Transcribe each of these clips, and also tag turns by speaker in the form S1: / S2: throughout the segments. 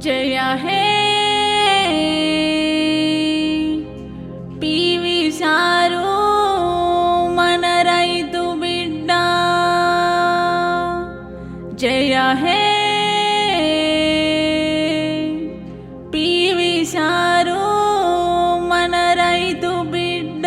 S1: జయ హే PV sir మన రైతు బిడ్డ జయ హే పివి సారు మన రైతు బిడ్డ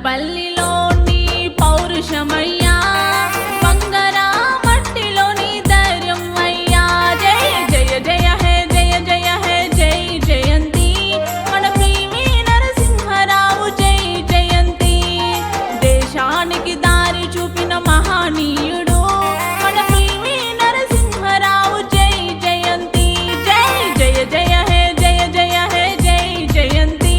S1: పల్లిలోని పౌరుషమయ్యా బంగారా మట్టిలోని ధైర్యం అయ్యా జయ జయ జయ హే జయ జయ హే జై జయంతి మన పివి నరసింహరావు జై జయంతి దేశానికి దారి చూపిన మహనీయుడు మన పివి నరసింహరావు జై జయంతి జై జయ జయ హే జయ జయ హే జై జయంతి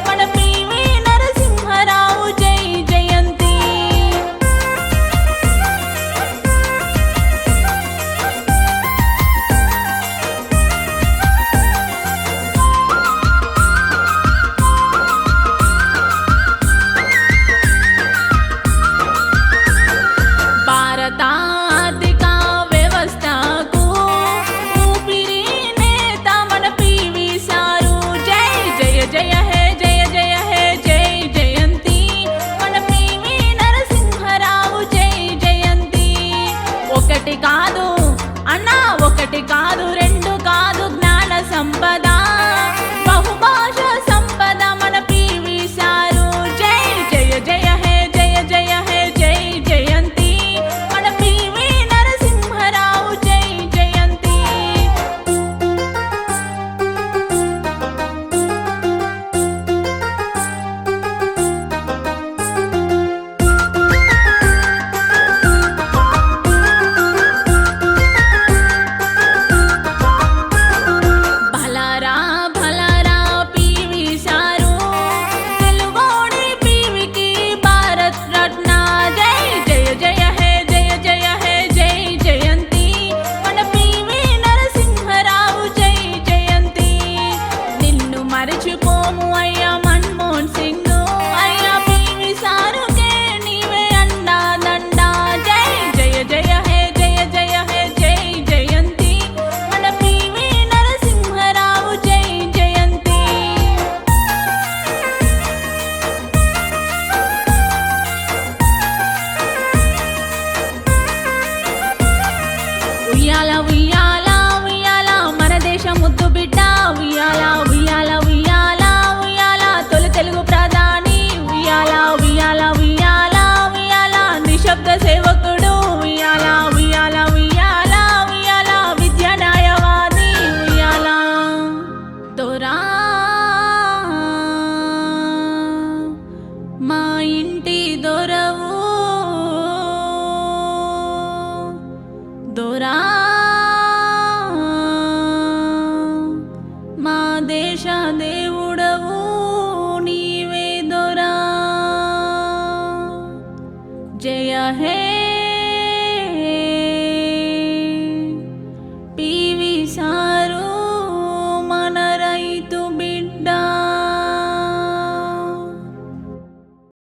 S1: మన పివి నరసింహరావు జై జయంతి భారత ఆర్థిక వ్యవస్థకు ఊపిరి నేత మన పివి సారు జై జయ జయ హే జయ జయ హే జై జయంతి మన పివి నరసింహరావు జై జయంతి ఒకటి కాదు అన్నా ఒకటి కాదు రెండు కాదు జ్ఞాన సంపద బహుభాష సంపద మన పివి సారు జై జయ జయ హే జయ జయ హే జై జయంతి మన పివి నరసింహరావు జై జయంతి భలరా భలరా పివి సారు తెలుగోడి పివికి భారత్ రత్న జై జయ జయ హే జయ జయ హే జై జయంతి మన పివి నరసింహరావు జై జయంతి నిన్ను మరచిపోము అయ్యా మన్మోహన్ సింగ్ అయ్యా పివి సారుకే నీవే అండా దండా జై జయ జయ హే జయ జయ హే జై జయంతి మన పివి నరసింహరావు జై జయంతి ఉయ్యాల ఉయ్యాల ఉయ్యాల మన దేశ ముద్దు బిడ్డ ఉయ్యాల ఉయ్యాల ఉయ్యాల ఉయ్యాల తొలి తెలుగు ప్రధాని ఉయ్యాల ఉయ్యాల ఉయ్యాల ఉయ్యాల నిశ్శబ్ద సేవకుడు ఉయ్యాల ఉయ్యాల ఉయ్యాల ఉయ్యాల విద్యా న్యాయవాది ఉయ్యాల దొరా మా ఇంటి దొరవు దొరా మా దేశ దేవుడవు నీవే దొరా జయ హే